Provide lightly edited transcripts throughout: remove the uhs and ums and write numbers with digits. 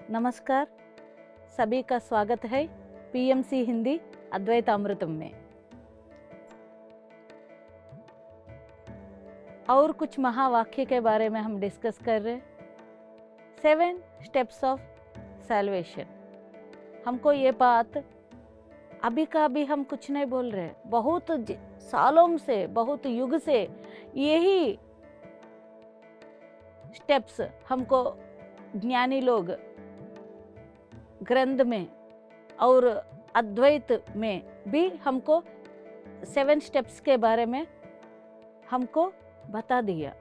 नमस्कार, सभी का स्वागत है पीएमसी हिंदी अद्वैतामृतम में। और कुछ महावाक्य के बारे में हम डिस्कस कर रहे हैं। 7 स्टेप्स ऑफ सैल्वेशन। हमको ये बात अभी का अभी हम कुछ नहीं बोल रहे, बहुत सालों से, बहुत युग से यही स्टेप्स हमको ज्ञानी लोग ग्रंथ में और अद्वैत में भी हमको 7 स्टेप्स के बारे में हमको बता दिया।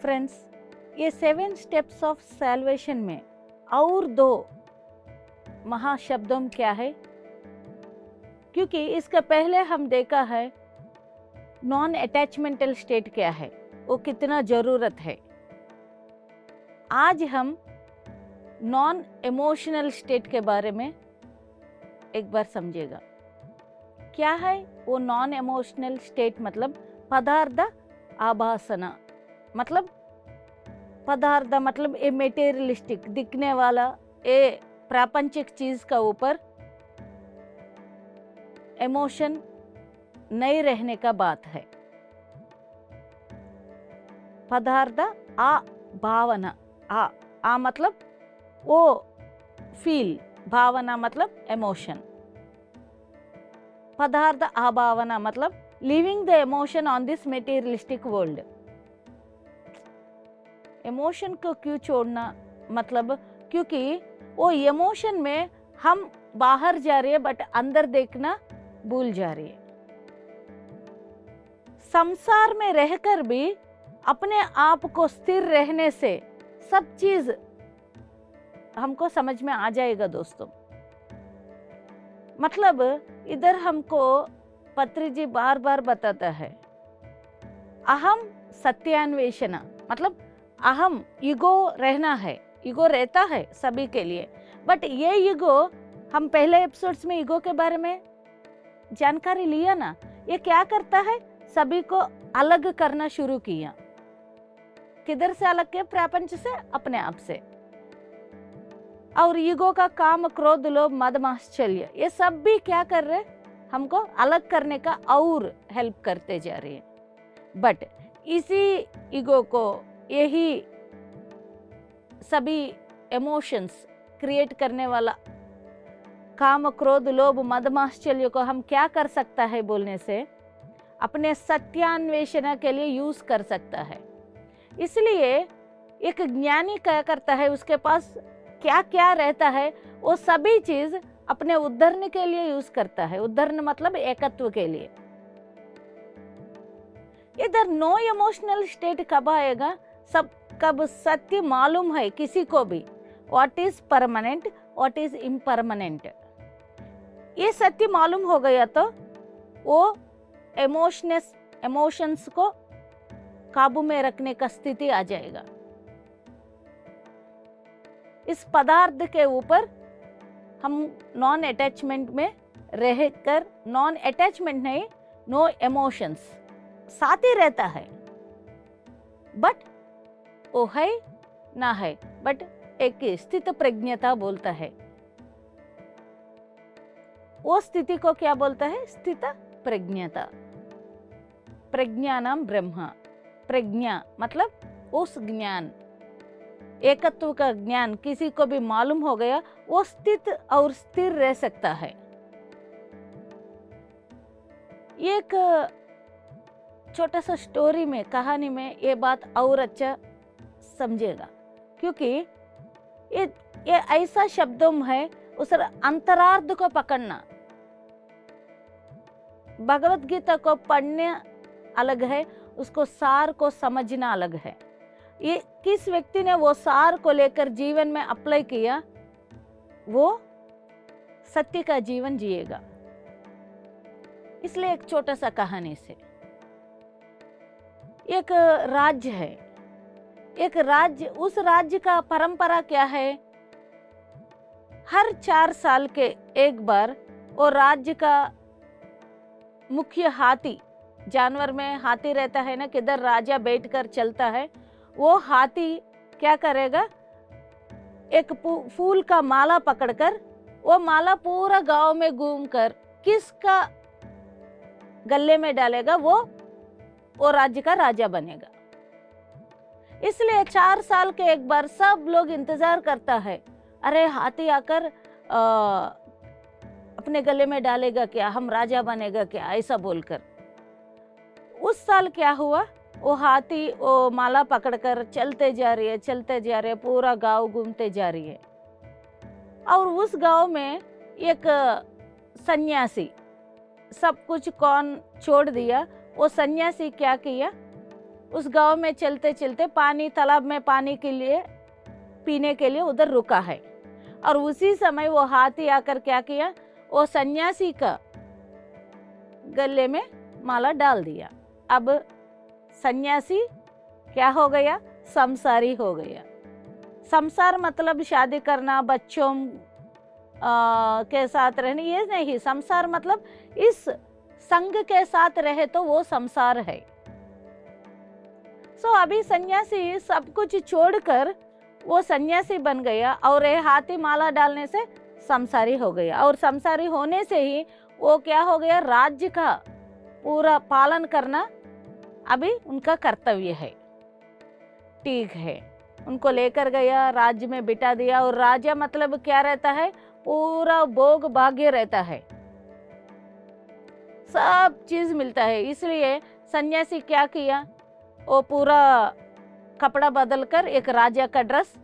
फ्रेंड्स, ये 7 स्टेप्स ऑफ सैल्वेशन में और 2 महाशब्दों क्या है, क्योंकि इसका पहले हम देखा है नॉन अटैचमेंटल स्टेट क्या है, वो कितना जरूरत है। आज हम नॉन इमोशनल स्टेट के बारे में एक बार समझेगा। क्या है वो नॉन इमोशनल स्टेट? मतलब पदार्थ आभासना, मतलब पदार्थ मतलब ये मेटेरियलिस्टिक दिखने वाला ये प्रापंचिक चीज का ऊपर इमोशन नहीं रहने का बात है। पदार्थ आ भावना, आ मतलब वो फील, भावना मतलब इमोशन। पदार्थ अभावना मतलब living the emotion on this materialistic world. Emotion को क्यों छोड़ना? मतलब क्योंकि वो इमोशन में हम बाहर जा रहे हैं बट अंदर देखना भूल जा रही है। संसार में रहकर भी अपने आप को स्थिर रहने से सब चीज हमको समझ में आ जाएगा दोस्तों। मतलब इधर हमको पत्री जी बार बार बताता है अहम सत्यान्वेषण, मतलब अहम ईगो रहना है, ईगो रहता है सभी के लिए, बट ये ईगो हम पहले एपिसोड्स में ईगो के बारे में जानकारी लिया ना, ये क्या करता है, सभी को अलग करना शुरू किया। किधर से अलग किया? प्रपंच से, अपने आप से। और ईगो का काम, क्रोध, लोभ, मद, मात्सर्य, ये सब भी क्या कर रहे, हमको अलग करने का और हेल्प करते जा रहे हैं। बट इसी ईगो को, यही सभी इमोशंस क्रिएट करने वाला काम, क्रोध, लोभ, मद, मात्सर्य को हम क्या कर सकता है बोलने से, अपने सत्यान्वेषण के लिए यूज कर सकता है। इसलिए एक ज्ञानी क्या करता है, उसके पास क्या क्या रहता है वो सभी चीज अपने उद्धरण के लिए यूज करता है। उद्धरण मतलब एकत्व के लिए। इधर नो इमोशनल स्टेट कब आएगा? सब कब सत्य मालूम है किसी को भी, what is permanent, what is impermanent, ये सत्य मालूम हो गया तो वो इमोशंस को काबू में रखने का स्थिति आ जाएगा। इस पदार्थ के ऊपर हम नॉन अटैचमेंट में रहकर, नॉन अटैचमेंट नहीं, नो इमोशंस साथ ही रहता है, बट वो है ना है, बट एक स्थित प्रज्ञता बोलता है। वो स्थिति को क्या बोलता है? स्थित प्रज्ञता। प्रज्ञानाम ब्रह्मा, प्रज्ञा मतलब उस ज्ञान, एकत्व का ज्ञान किसी को भी मालूम हो गया, वो स्थित और स्थिर रह सकता है। एक छोटा सा स्टोरी में, कहानी में ये बात और अच्छा समझेगा, क्योंकि ये ऐसा शब्दों है, उस अंतरार्थ को पकड़ना। भगवत गीता को पढ़ने अलग है, उसको सार को समझना अलग है। ये किस व्यक्ति ने वो सार को लेकर जीवन में अप्लाई किया, वो सत्य का जीवन जिएगा। इसलिए एक छोटा सा कहानी से, एक राज्य है, एक राज्य, उस राज्य का परंपरा क्या है, हर 4 साल के एक बार वो राज्य का मुख्य हाथी, जानवर में हाथी रहता है ना, किधर राजा बैठकर चलता है, वो हाथी क्या करेगा, एक फूल का माला पकड़कर वो माला पूरा गांव में घूमकर किसका गले में डालेगा वो राज्य का राजा बनेगा। इसलिए 4 साल के एक बार सब लोग इंतजार करता है, अरे हाथी आकर अपने गले में डालेगा क्या, हम राजा बनेगा क्या, ऐसा बोलकर। उस साल क्या हुआ, वो हाथी वो माला पकड़कर चलते जा रही है, पूरा गांव घूमते जा रही है। और उस गांव में एक सन्यासी, सब कुछ कौन छोड़ दिया, वो सन्यासी क्या किया, उस गांव में चलते चलते तालाब में पानी के लिए पीने के लिए उधर रुका है। और उसी समय वो हाथी आकर क्या किया, वो सन्यासी का गले में माला डाल दिया। अब सन्यासी क्या हो गया, संसारी हो गया। संसार मतलब शादी करना, बच्चों के साथ रहने, ये नहीं। संसार मतलब इस संग के साथ रहे तो वो संसार है। सो अभी सन्यासी सब कुछ छोड़कर वो सन्यासी बन गया और ये हाथी माला डालने से संसारी हो गया। और संसारी होने से ही वो क्या हो गया, राज्य का पूरा पालन करना अभी उनका कर्तव्य है। ठीक है, उनको लेकर गया, राज्य में बिठा दिया। और राजा मतलब क्या रहता है, पूरा भोग भाग्य रहता है, सब चीज मिलता है। इसलिए सन्यासी क्या किया, वो पूरा कपड़ा बदलकर एक राजा का ड्रेस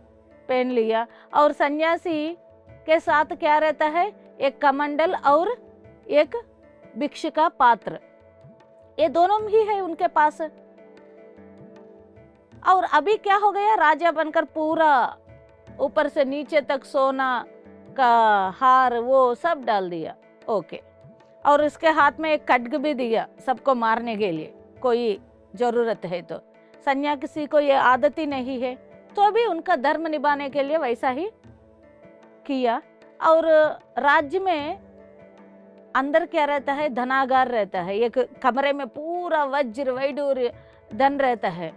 पहन लिया। और सन्यासी के साथ क्या रहता है, एक कमंडल और एक भिक्ष का पात्र, ये दोनों ही है उनके पास। और अभी क्या हो गया, राजा बनकर पूरा ऊपर से नीचे तक सोना का हार वो सब डाल दिया। ओके, और उसके हाथ में एक खड्ग भी दिया सबको मारने के लिए, कोई जरूरत है तो। सन्यासी को ये आदत ही नहीं है, तो अभी उनका धर्म निभाने के लिए वैसा ही किया। और राज्य में अंदर क्या रहता है, धनागार रहता है, एक कमरे में पूरा वज्र वैडूर्य धन रहता है।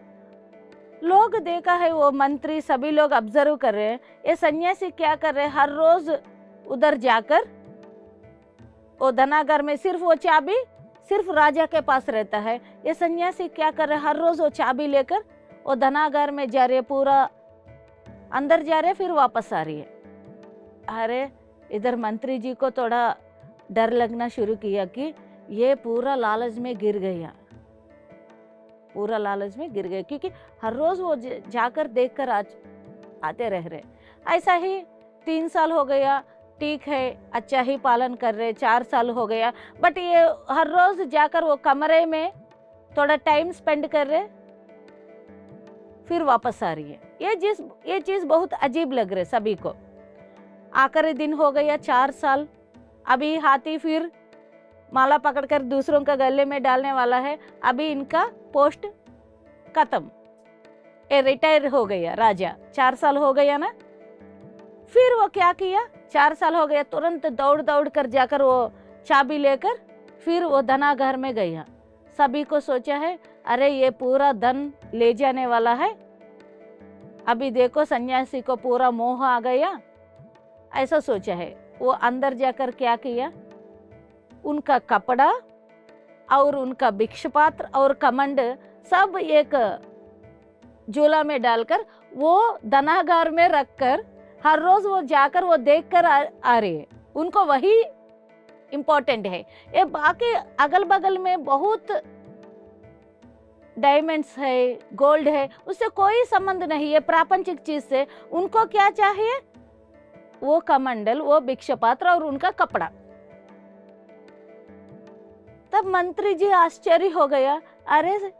लोग देखा है, वो मंत्री सभी लोग ऑब्जर्व कर रहे हैं, ये सन्यासी क्या कर रहे हैं, हर रोज उधर जाकर वो धनागार में सिर्फ वो चाबी सिर्फ राजा के पास रहता है। ये सन्यासी क्या कर रहे हैं, हर रोज वो चाबी लेकर वो धनागार में जा रही है, पूरा अंदर जा रहे, फिर वापस आ रही है। अरे इधर मंत्री जी को थोड़ा डर लगना शुरू किया कि ये पूरा लालच में गिर गया, पूरा लालच में गिर गया, क्योंकि हर रोज वो जाकर देखकर आते रह रहे। ऐसा ही 3 साल हो गया, ठीक है, अच्छा ही पालन कर रहे। 4 साल हो गया, बट ये हर रोज जाकर वो कमरे में थोड़ा टाइम स्पेंड कर रहे, फिर वापस आ रही है। ये चीज बहुत अजीब लग रहे सभी को। आखिरी दिन हो गया 4 साल, अभी हाथी फिर माला पकड़कर दूसरों का गले में डालने वाला है। अभी इनका पोस्ट खत्म, ये रिटायर हो गया राजा। 4 साल हो गया ना। फिर वो क्या किया, 4 साल हो गया, तुरंत दौड़ कर जाकर वो चाबी लेकर फिर वो धनागार में गया। सभी को सोचा है, अरे ये पूरा धन ले जाने वाला है। अभी देखो सन्यासी को पूरा मोह आ गया, ऐसा सोचा है। वो अंदर जाकर क्या किया, उनका कपड़ा और उनका भिक्ष पात्र और कमंड सब एक झोला में डालकर वो धनागार में रखकर हर रोज वो जाकर वो देखकर आ रहे हैं। उनको वही इम्पोर्टेंट है। ये बाकी अगल बगल में बहुत डायमंड्स है, गोल्ड है, उससे कोई संबंध नहीं है प्रापंचिक चीज से। उनको क्या चाहिए, वो कमंडल, वो भिक्ष पात्र और उनका कपड़ा। तब मंत्री जी आश्चर्य हो गया, अरे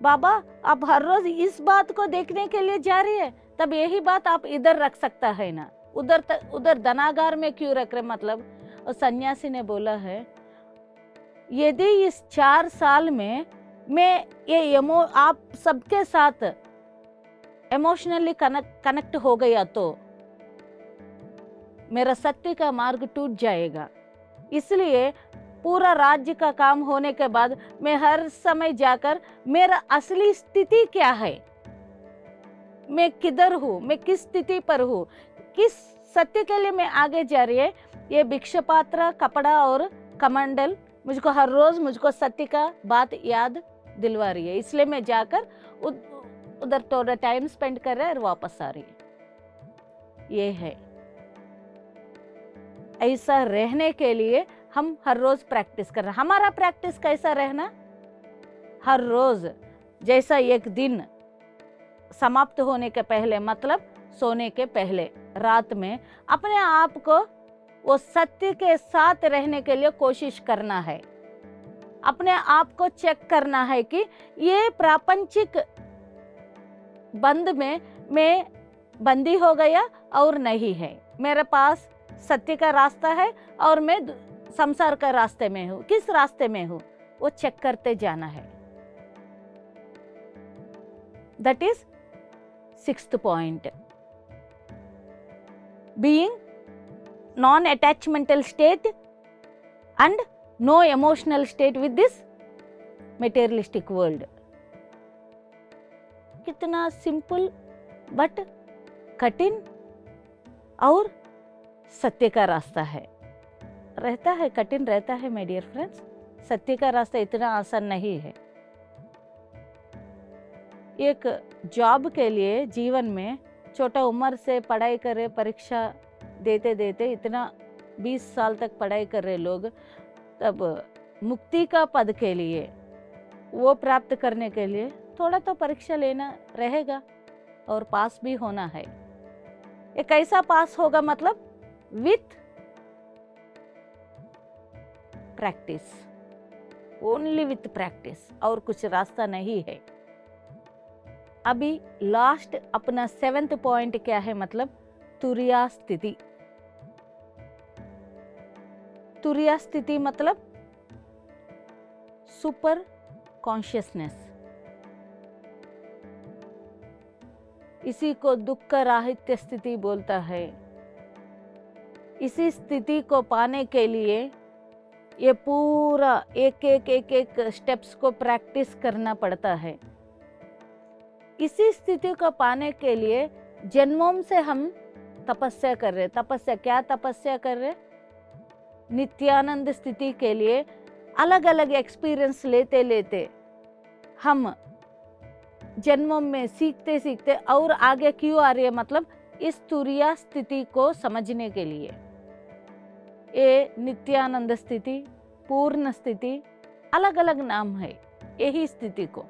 बाबा आप हर रोज इस बात को देखने के लिए जा रही है, तब यही बात आप इधर रख सकता है ना, उधर धनागार में क्यों रख रहे। मतलब सन्यासी ने बोला है, यदि इस 4 साल में मैं ये आप सबके साथ इमोशनली कनेक्ट हो गया तो मेरा सत्य का मार्ग टूट जाएगा। इसलिए पूरा राज्य का काम होने के बाद मैं हर समय जाकर मेरा असली स्थिति क्या है, मैं किधर हूँ, मैं किस स्थिति पर हूँ, किस सत्य के लिए मैं आगे जा रही है? ये भिक्षा पात्र, कपड़ा और कमंडल मुझको हर रोज मुझको सत्य का बात याद दिलवा रही है, इसलिए मैं जाकर उधर थोड़ा टाइम स्पेंड कर रहा है और वापस आ रही है। ये है, ऐसा रहने के लिए हम हर रोज प्रैक्टिस कर रहे हैं। हमारा प्रैक्टिस कैसा रहना? हर रोज जैसा एक दिन समाप्त होने के पहले, मतलब सोने के पहले रात में अपने आप को वो सत्य के साथ रहने के लिए कोशिश करना है। अपने आप को चेक करना है कि ये प्रापंचिक बंद में मैं बंदी हो गया और नहीं है, मेरे पास सत्य का रास्ता है और मैं संसार का रास्ते में हूँ, किस रास्ते में हूँ वो चेक करते जाना है। That is 6th point. Being non-attachmental state and no emotional state with this materialistic world. कितना सिंपल बट कठिन और सत्य का रास्ता है, रहता है, कठिन रहता है माय डियर फ्रेंड्स। सत्य का रास्ता इतना आसान नहीं है। एक जॉब के लिए जीवन में छोटा उम्र से पढ़ाई कर रहे, परीक्षा देते देते इतना 20 साल तक पढ़ाई कर रहे लोग, तब मुक्ति का पद के लिए वो प्राप्त करने के लिए थोड़ा तो परीक्षा लेना रहेगा और पास भी होना है। ये कैसा पास होगा? मतलब with practice, only with practice, और कुछ रास्ता नहीं है। अभी लास्ट अपना 7th पॉइंट क्या है? मतलब तुरिया स्थिति। तुरिया स्थिति मतलब सुपर कॉन्शियसनेस। इसी को दुख राहित्य स्थिति बोलता है। इसी स्थिति को पाने के लिए ये पूरा एक स्टेप्स को प्रैक्टिस करना पड़ता है। इसी स्थिति को पाने के लिए जन्मों से हम तपस्या कर रहे। तपस्या क्या तपस्या कर रहे? नित्यानंद स्थिति के लिए अलग अलग एक्सपीरियंस लेते लेते हम जन्मों में सीखते सीखते और आगे क्यों आ रही है? मतलब इस तुरिया स्थिति को समझने के लिए। ये नित्यानंद स्थिति, पूर्ण स्थिति, अलग अलग नाम है यही स्थिति को।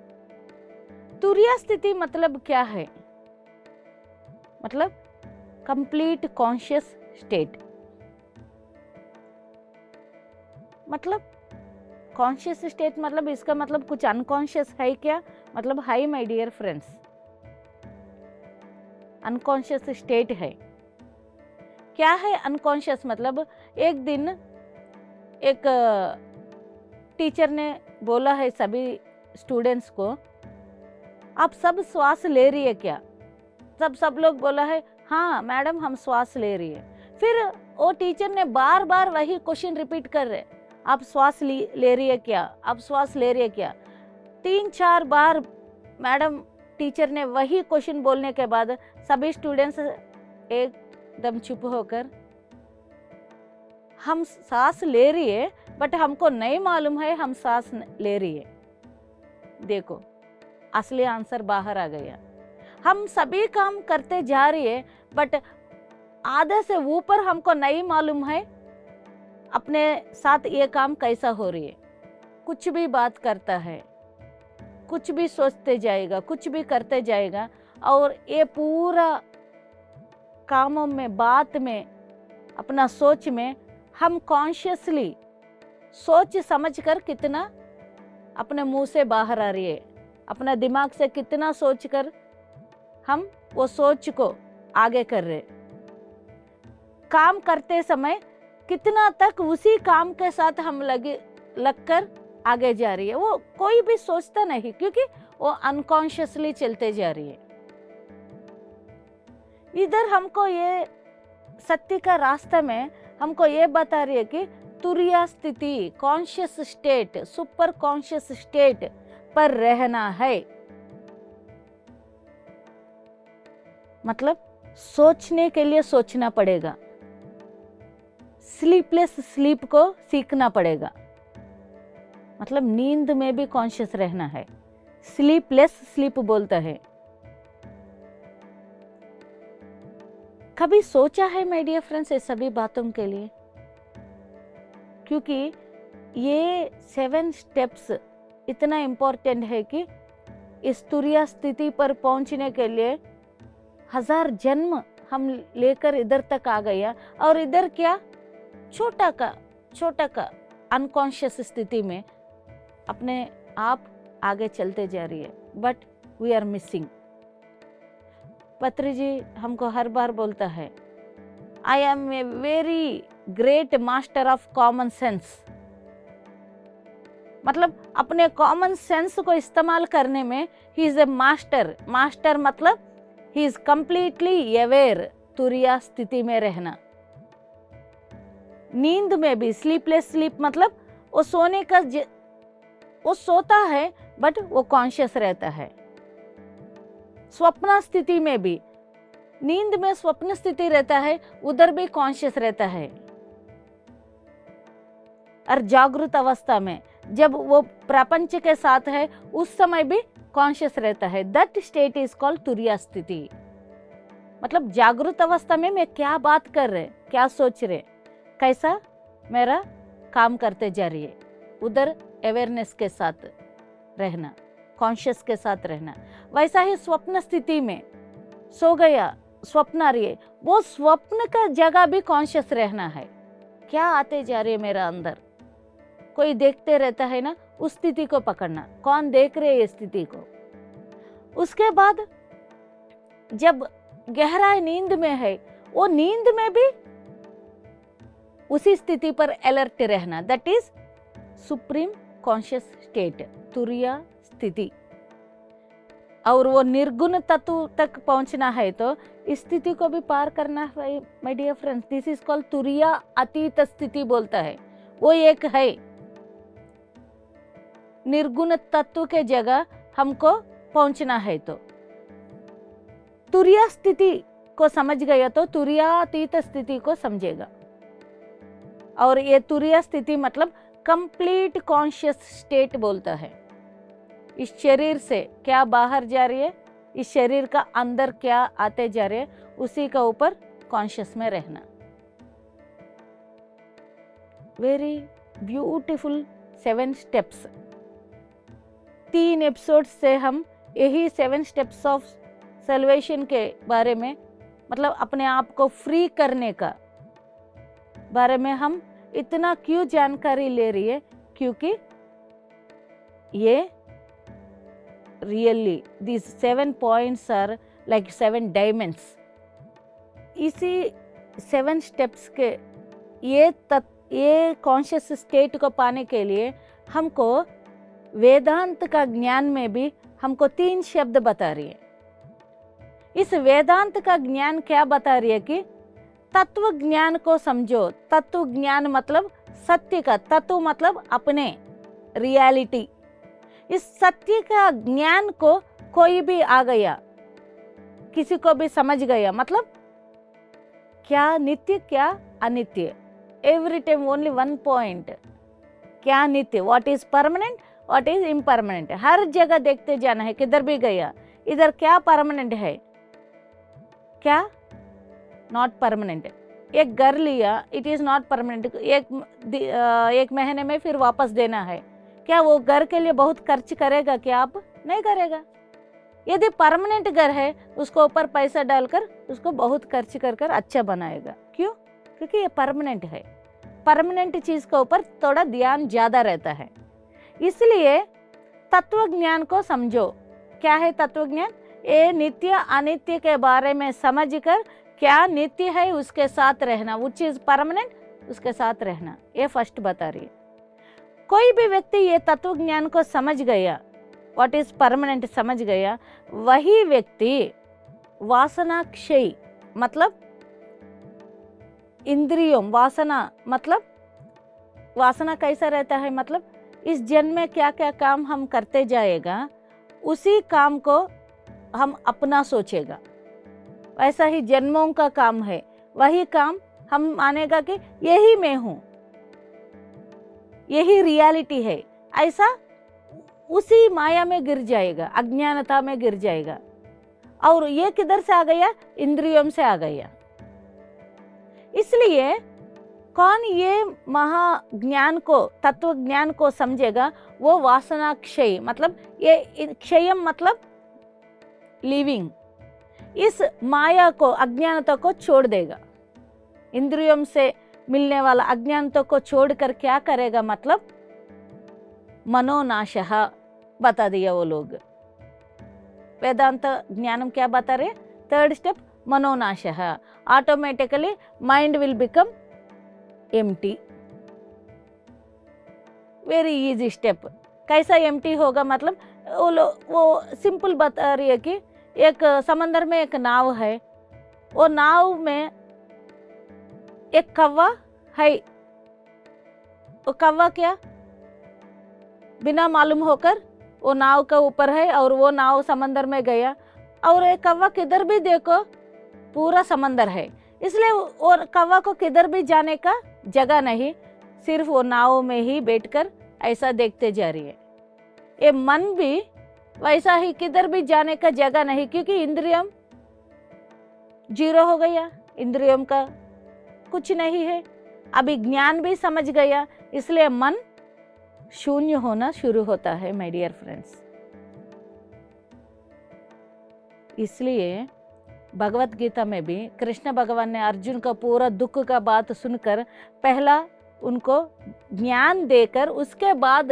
तुरिया स्थिति मतलब क्या है? मतलब कंप्लीट कॉन्शियस स्टेट। मतलब कॉन्शियस स्टेट मतलब इसका मतलब कुछ अनकॉन्शियस है क्या? मतलब hi my dear friends, unconscious state है। क्या है अनकॉन्शियस? मतलब एक दिन एक टीचर ने बोला है सभी स्टूडेंट्स को, आप सब श्वास ले रही है क्या? सब लोग बोला है हाँ मैडम हम श्वास ले रही है। फिर वो टीचर ने बार बार वही क्वेश्चन रिपीट कर रहे, आप श्वास ले रही है क्या? आप श्वास ले रही है क्या? 3-4 बार मैडम टीचर ने वही क्वेश्चन बोलने के बाद सभी स्टूडेंट्स एकदम चुप होकर, हम सांस ले रही है बट हमको नहीं मालूम है हम सांस ले रही है। देखो असली आंसर बाहर आ गया। हम सभी काम करते जा रही है बट आधे से ऊपर हमको नहीं मालूम है अपने साथ ये काम कैसा हो रही है। कुछ भी बात करता है, कुछ भी सोचते जाएगा, कुछ भी करते जाएगा, और ये पूरा कामों में, बात में, अपना सोच में हम कॉन्शियसली सोच समझ कर कितना अपने मुंह से बाहर आ रही है, अपना दिमाग से कितना सोचकर हम वो सोच को आगे कर रहे। काम करते समय कितना तक उसी काम के साथ हम लगकर आगे जा रही है, वो कोई भी सोचता नहीं क्योंकि वो अनकॉन्शियसली चलते जा रही है। इधर हमको ये सत्य का रास्ता में हमको ये बता रही है कि तुरिया स्थिति, conscious state, super conscious state पर रहना है। मतलब सोचने के लिए सोचना पड़ेगा, स्लीपलेस स्लीप को सीखना पड़ेगा। मतलब नींद में भी कॉन्शियस रहना है, स्लीपलेस स्लीप बोलता है। कभी सोचा है माय डियर फ्रेंड्स ये सभी बातों के लिए? क्योंकि ये 7 स्टेप्स इतना इम्पोर्टेंट है कि इस तुरिया स्थिति पर पहुंचने के लिए 1000 जन्म हम लेकर इधर तक आ गया, और इधर क्या छोटा का अनकॉन्शियस स्थिति में अपने आप आगे चलते जा रही है, बट वी आर मिसिंग। पत्री जी हमको हर बार बोलता है, I am a very great master of common sense. मतलब अपने कॉमन सेंस को इस्तेमाल करने में he is a master. Master मतलब ही इज कंप्लीटली अवेयर, तुरिया स्थिति में रहना। नींद में भी स्लीपलेस स्लीप मतलब वो सोने का वो सोता है बट वो कॉन्शियस रहता है। स्वप्न स्थिति में भी, नींद में स्वप्न स्थिति रहता है, उधर भी कॉन्शियस रहता है। और जागृत अवस्था में जब वो प्रपंच के साथ है उस समय भी कॉन्शियस रहता है। दैट स्टेट इज कॉल्ड तुरिया स्थिति। मतलब जागृत अवस्था में मैं क्या बात कर रहे, क्या सोच रहे, कैसा मेरा काम करते जा रही है, उधर अवेयरनेस के साथ रहना, कॉन्शियस के साथ रहना। वैसा ही स्वप्न स्थिति में सो गया, स्वप्न आ रही है, वो स्वप्न का जगह भी कॉन्शियस रहना है। क्या आते जा रही है मेरा अंदर, कोई देखते रहता है ना, उस स्थिति को पकड़ना, कौन देख रहे है स्थिति को। उसके बाद जब गहरा नींद में है, वो नींद में भी उसी स्थिति पर अलर्ट रहना। That is supreme conscious state, तुरिया स्थिति। और वो निर्गुण तत्व तक पहुंचना है तो इस स्थिति को भी पार करना है my dear friends. This is called तुरिया अतीत स्थिति बोलता है। वो एक है निर्गुण तत्व के जगह हमको पहुंचना है तो तुरिया स्थिति को समझ गया तो तुरिया अतीत स्थिति को समझेगा। और ये तुरिया स्थिति मतलब कंप्लीट कॉन्शियस स्टेट बोलता है। इस शरीर से क्या बाहर जा रही है, इस शरीर का अंदर क्या आते जा रहे हैं, उसी का ऊपर कॉन्शियस में रहना। Very beautiful 7 steps. 3 एपिसोड से हम यही 7 स्टेप्स ऑफ सल्वेशन के बारे में, मतलब अपने आप को फ्री करने का बारे में हम इतना क्यों जानकारी ले रही है, क्योंकि ये really these 7 points are like 7 diamonds। इसी 7 स्टेप्स के ये कॉन्शियस स्टेट को पाने के लिए हमको वेदांत का ज्ञान में भी हमको 3 शब्द बता रही है। इस वेदांत का ज्ञान क्या बता रही है कि तत्व ज्ञान को समझो। तत्व ज्ञान मतलब सत्य का, तत्व मतलब अपने, रियलिटी। इस सत्य का ज्ञान को कोई भी आ गया, किसी को भी समझ गया, मतलब क्या नित्य क्या अनित्य, एवरी टाइम ओनली 1 पॉइंट। क्या नित्य, what is permanent, what is impermanent, हर जगह देखते जाना है। किधर भी गया, इधर क्या परमानेंट है, क्या नॉट परमानेंट। एक घर लिया, इट इज नॉट परमानेंट, एक महीने में फिर वापस देना है। क्या वो घर के लिए बहुत खर्च करेगा क्या? आप नहीं करेगा। यदि परमानेंट घर है, उसको ऊपर पैसा डालकर उसको बहुत खर्च कर अच्छा बनाएगा। क्यों? क्योंकि ये परमानेंट है। परमानेंट चीज के ऊपर थोड़ा ध्यान ज्यादा रहता है। इसलिए तत्व ज्ञान को समझो। क्या है तत्व ज्ञान? ये नित्य अनित्य के बारे में समझकर क्या नित्य है उसके साथ रहना, वो चीज परमानेंट उसके साथ रहना, ये फर्स्ट बता रही है। कोई भी व्यक्ति ये तत्व ज्ञान को समझ गया, व्हाट इज परमानेंट समझ गया, वही व्यक्ति वासना क्षय, मतलब इंद्रियों, वासना मतलब वासना कैसा रहता है, मतलब इस जन्म में क्या क्या काम हम करते जाएगा, उसी काम को हम अपना सोचेगा। वैसा ही जन्मों का काम है, वही काम हम मानेगा कि यही मैं हूँ, यही रियलिटी है, ऐसा उसी माया में गिर जाएगा, अज्ञानता में गिर जाएगा। और ये किधर से आ गया? इंद्रियों से आ गया। इसलिए कौन ये महाज्ञान को, तत्व ज्ञान को समझेगा, वो वासना क्षय, मतलब ये क्षयम मतलब लिविंग, इस माया को, अज्ञानता को छोड़ देगा। इंद्रियों से मिलने वाला अज्ञानता को छोड़कर क्या करेगा? मतलब मनोनाशः बता दिया वो लोग। वेदांत ज्ञानम क्या बता रहे? थर्ड स्टेप मनोनाशः। Automatically mind will become empty. Very easy step. कैसा एम्प्टी होगा? मतलब वो सिंपल बता रही है कि एक समंदर में एक नाव है, वो नाव में एक कौवा है। वो कौवा क्या बिना मालूम होकर वो नाव का ऊपर है और वो नाव समंदर में गया, और एक कौवा किधर भी देखो पूरा समंदर है, इसलिए वो कौवा को किधर भी जाने का जगह नहीं, सिर्फ वो नाव में ही बैठकर ऐसा देखते जा रही है। ये मन भी वैसा ही, किधर भी जाने का जगह नहीं, क्योंकि इंद्रियम जीरो हो गया, इंद्रियम का कुछ नहीं है। अभी ज्ञान भी समझ गया, इसलिए मन शून्य होना शुरू होता है माय डियर फ्रेंड्स। इसलिए भगवत गीता में भी कृष्ण भगवान ने अर्जुन का पूरा दुख का बात सुनकर पहला उनको ज्ञान देकर उसके बाद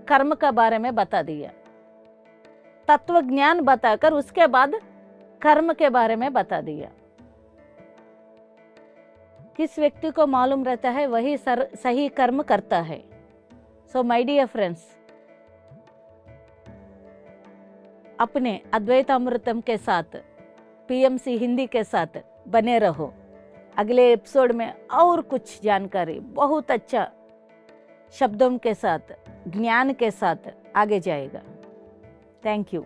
कर्म का बारे में बता दिया। तत्व ज्ञान बताकर उसके बाद कर्म के बारे में बता दिया। किस व्यक्ति को मालूम रहता है वही सही कर्म करता है। सो माय डियर फ्रेंड्स, अपने अद्वैत अमृतम के साथ, पीएमसी हिंदी के साथ बने रहो। अगले एपिसोड में और कुछ जानकारी बहुत अच्छा शब्दों के साथ, ज्ञान के साथ आगे जाएगा। Thank you.